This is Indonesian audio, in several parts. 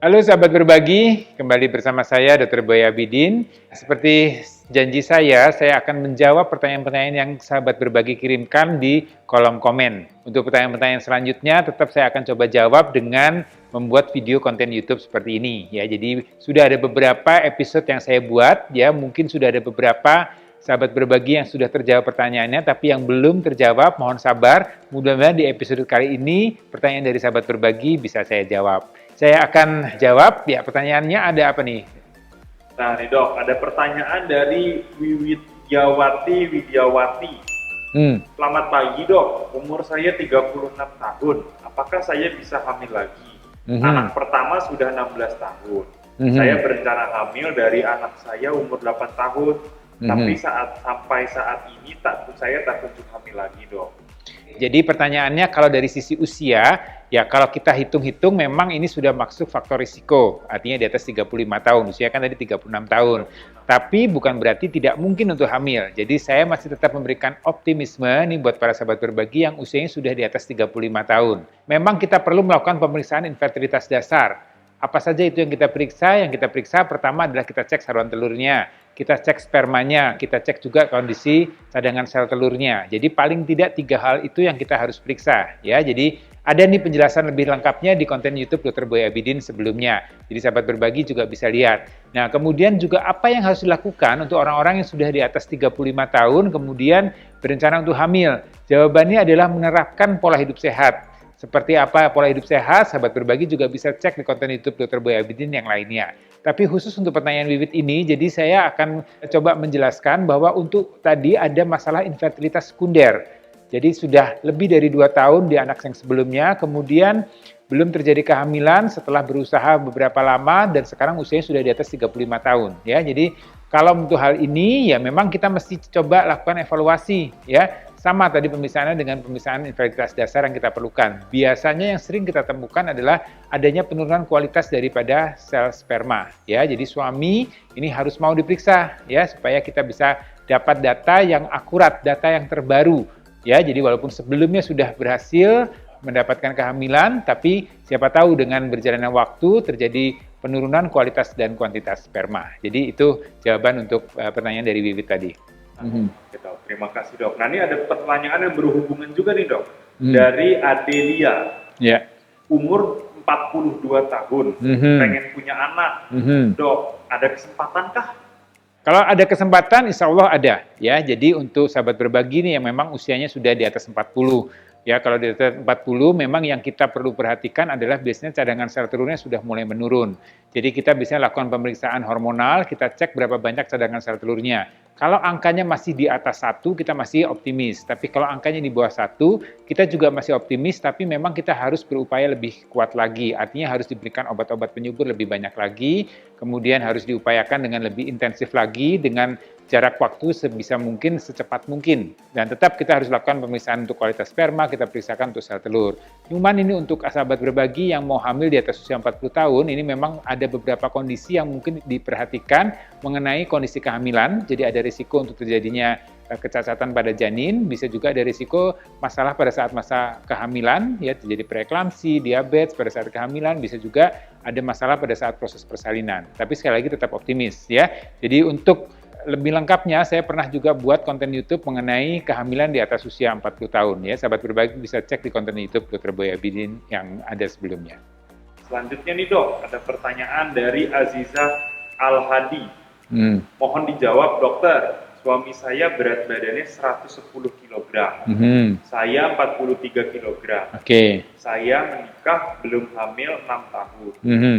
Halo sahabat berbagi, kembali bersama saya Dr. Boy Abidin. Seperti janji saya akan menjawab pertanyaan-pertanyaan yang sahabat berbagi kirimkan di kolom komen. Untuk pertanyaan-pertanyaan selanjutnya tetap saya akan coba jawab dengan membuat video konten YouTube seperti ini ya. Jadi sudah ada beberapa episode yang saya buat ya, mungkin sudah ada beberapa sahabat berbagi yang sudah terjawab pertanyaannya, tapi yang belum terjawab mohon sabar. Mudah-mudahan di episode kali ini pertanyaan dari sahabat berbagi bisa saya jawab. Saya akan jawab, ya pertanyaannya ada apa nih? Nah nih dok, ada pertanyaan dari Widyawati. Selamat pagi dok, umur saya 36 tahun, apakah saya bisa hamil lagi? Anak pertama sudah 16 tahun. Saya berencana hamil dari anak saya umur 8 tahun, tapi sampai saat ini saya tak kunjung hamil lagi dok. Jadi pertanyaannya kalau dari sisi usia, ya kalau kita hitung-hitung memang ini sudah masuk faktor risiko, artinya di atas 35 tahun, usia kan tadi 36 tahun. Tapi bukan berarti tidak mungkin untuk hamil. Jadi saya masih tetap memberikan optimisme nih buat para sahabat berbagi yang usianya sudah di atas 35 tahun. Memang kita perlu melakukan pemeriksaan infertilitas dasar. Apa saja itu yang kita periksa? Yang kita periksa pertama adalah kita cek saluran telurnya, kita cek spermanya, kita cek juga kondisi cadangan sel telurnya. Jadi paling tidak 3 hal itu yang kita harus periksa ya. Jadi ada nih penjelasan lebih lengkapnya di konten YouTube Dr. Boy Abidin sebelumnya. Jadi sahabat berbagi juga bisa lihat. Nah, kemudian juga apa yang harus dilakukan untuk orang-orang yang sudah di atas 35 tahun kemudian berencana untuk hamil? Jawabannya adalah menerapkan pola hidup sehat. Seperti apa pola hidup sehat, sahabat berbagi juga bisa cek di konten YouTube Dr. Boy Abidin yang lainnya. Tapi khusus untuk pertanyaan Wiwit ini, jadi saya akan coba menjelaskan bahwa untuk tadi ada masalah infertilitas sekunder. Jadi sudah lebih dari 2 tahun di anak yang sebelumnya, kemudian belum terjadi kehamilan setelah berusaha beberapa lama dan sekarang usianya sudah di atas 35 tahun. Ya, jadi kalau untuk hal ini ya memang kita mesti coba lakukan evaluasi ya. Sama tadi pemisahnya dengan pemisahan infertilitas dasar yang kita perlukan. Biasanya yang sering kita temukan adalah adanya penurunan kualitas daripada sel sperma. Ya, jadi suami ini harus mau diperiksa ya supaya kita bisa dapat data yang akurat, data yang terbaru. Ya, jadi walaupun sebelumnya sudah berhasil mendapatkan kehamilan, tapi siapa tahu dengan berjalannya waktu terjadi penurunan kualitas dan kuantitas sperma. Jadi itu jawaban untuk pertanyaan dari Wiwit tadi. Terima kasih dok. Nah ini ada pertanyaan yang berhubungan juga nih dok. Dari Adelia. Ya. Umur 42 tahun. Pengen punya anak. Dok, ada kesempatankah? Kalau ada kesempatan, insya Allah ada. Ya, jadi untuk sahabat berbagi nih yang memang usianya sudah di atas 40. Ya, kalau di atas 40 memang yang kita perlu perhatikan adalah biasanya cadangan sel telurnya sudah mulai menurun. Jadi kita bisa lakukan pemeriksaan hormonal, kita cek berapa banyak cadangan sel telurnya. Kalau angkanya masih di atas 1, kita masih optimis. Tapi kalau angkanya di bawah 1, kita juga masih optimis, tapi memang kita harus berupaya lebih kuat lagi. Artinya harus diberikan obat-obat penyubur lebih banyak lagi, kemudian harus diupayakan dengan lebih intensif lagi, dengan jarak waktu sebisa mungkin, secepat mungkin. Dan tetap kita harus lakukan pemeriksaan untuk kualitas sperma, kita periksakan untuk sel telur. Cuman ini untuk sahabat berbagi yang mau hamil di atas usia 40 tahun, ini memang ada beberapa kondisi yang mungkin diperhatikan mengenai kondisi kehamilan. Jadi ada risiko untuk terjadinya kecacatan pada janin, bisa juga ada risiko masalah pada saat masa kehamilan, ya terjadi preeklamsi, diabetes pada saat kehamilan, bisa juga ada masalah pada saat proses persalinan. Tapi sekali lagi tetap optimis ya. Jadi untuk lebih lengkapnya, saya pernah juga buat konten YouTube mengenai kehamilan di atas usia 40 tahun. Ya, sahabat berbagi bisa cek di konten YouTube Dr. Boy Abidin yang ada sebelumnya. Selanjutnya nih dok, ada pertanyaan dari Aziza Al-Hadi. Mohon dijawab dokter, suami saya berat badannya 110 kg, saya 43 kg. Saya menikah belum hamil 6 tahun,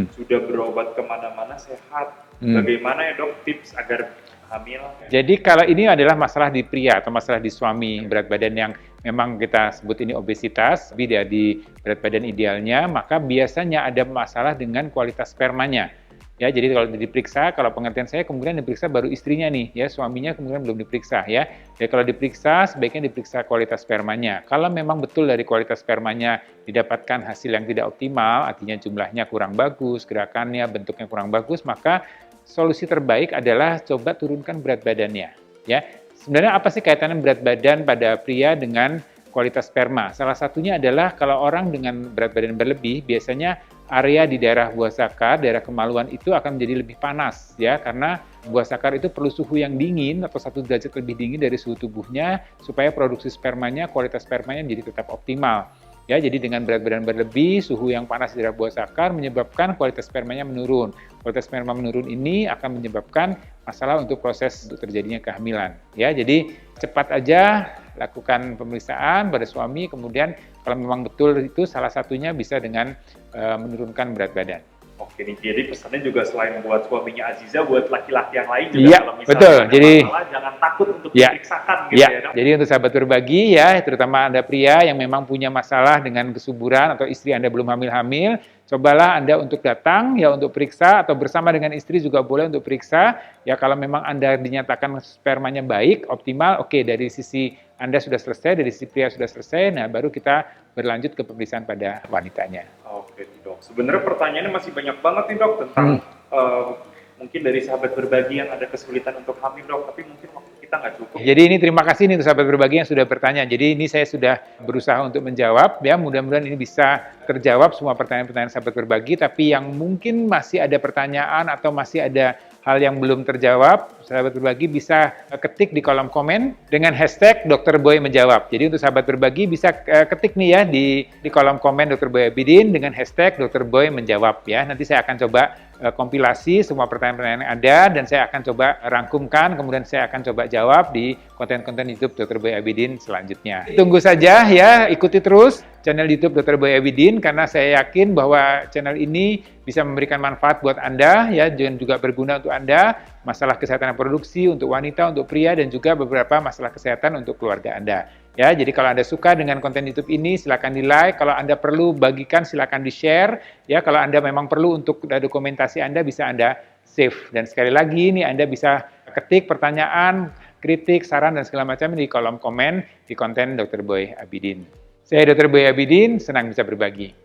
sudah berobat kemana-mana sehat. Bagaimana ya dok tips agar hamil? Jadi kalau ini adalah masalah di pria atau masalah di suami, berat badan yang memang kita sebut ini obesitas, tapi dia di berat badan idealnya, maka biasanya ada masalah dengan kualitas spermanya. Ya, jadi kalau diperiksa, kalau pengertian saya kemudian diperiksa baru istrinya nih, ya suaminya kemudian belum diperiksa ya. Jadi kalau diperiksa sebaiknya diperiksa kualitas spermanya. Kalau memang betul dari kualitas spermanya didapatkan hasil yang tidak optimal, artinya jumlahnya kurang bagus, gerakannya, bentuknya kurang bagus, maka solusi terbaik adalah coba turunkan berat badannya. Ya, sebenarnya apa sih kaitannya berat badan pada pria dengan kualitas sperma? Salah satunya adalah kalau orang dengan berat badan berlebih biasanya area di daerah buah sakar, daerah kemaluan itu akan menjadi lebih panas ya, karena buah sakar itu perlu suhu yang dingin atau 1 derajat lebih dingin dari suhu tubuhnya supaya produksi spermanya, kualitas spermanya menjadi tetap optimal. Ya, jadi dengan berat badan berlebih, suhu yang panas di daerah buah sakar menyebabkan kualitas spermanya menurun. Kualitas sperma menurun ini akan menyebabkan masalah untuk proses untuk terjadinya kehamilan. Ya, jadi cepat aja lakukan pemeriksaan pada suami, kemudian kalau memang betul itu salah satunya bisa dengan menurunkan berat badan. Oke nih, jadi pesannya juga selain buat suaminya Aziza, buat laki-laki yang lain juga Iya, kalau misalnya betul. ada Jadi masalah, jangan takut untuk ya, diperiksakan gitu ya. ya, Dok. Jadi untuk sahabat berbagi ya, terutama Anda pria yang memang punya masalah dengan kesuburan atau istri Anda belum hamil-hamil, cobalah Anda untuk datang ya untuk periksa atau bersama dengan istri juga boleh untuk periksa. Ya kalau memang Anda dinyatakan spermanya baik, optimal, oke, dari sisi Anda sudah selesai, dari sisi pria sudah selesai, nah baru kita berlanjut ke pemeriksaan pada wanitanya. Oke Dok, sebenarnya pertanyaannya masih banyak banget nih Dok tentang mungkin dari sahabat berbagi yang ada kesulitan untuk hamil Dok, tapi mungkin waktu kita nggak cukup. Jadi ini terima kasih nih untuk sahabat berbagi yang sudah bertanya. Jadi ini saya sudah berusaha untuk menjawab ya, mudah-mudahan ini bisa terjawab semua pertanyaan-pertanyaan sahabat berbagi, tapi yang mungkin masih ada pertanyaan atau masih ada hal yang belum terjawab, sahabat berbagi bisa ketik di kolom komen dengan hashtag Dr. Boy menjawab. Jadi untuk sahabat berbagi bisa ketik nih ya di kolom komen Dr. Boy Abidin dengan hashtag Dr. Boy menjawab ya. Nanti saya akan coba kompilasi semua pertanyaan-pertanyaan yang ada dan saya akan coba rangkumkan, kemudian saya akan coba jawab di konten-konten YouTube Dr. Boy Abidin selanjutnya. Tunggu saja ya, ikuti terus channel YouTube Dr. Boy Abidin karena saya yakin bahwa channel ini bisa memberikan manfaat buat Anda ya, dan juga berguna untuk Anda, masalah kesehatan reproduksi untuk wanita, untuk pria, dan juga beberapa masalah kesehatan untuk keluarga Anda. Ya, jadi kalau Anda suka dengan konten YouTube ini, silakan di-like. Kalau Anda perlu bagikan, silakan di-share. Ya, kalau Anda memang perlu untuk dokumentasi Anda, bisa Anda save. Dan sekali lagi, ini Anda bisa ketik pertanyaan, kritik, saran, dan segala macam di kolom komen di konten Dr. Boy Abidin. Saya Dr. Boy Abidin, senang bisa berbagi.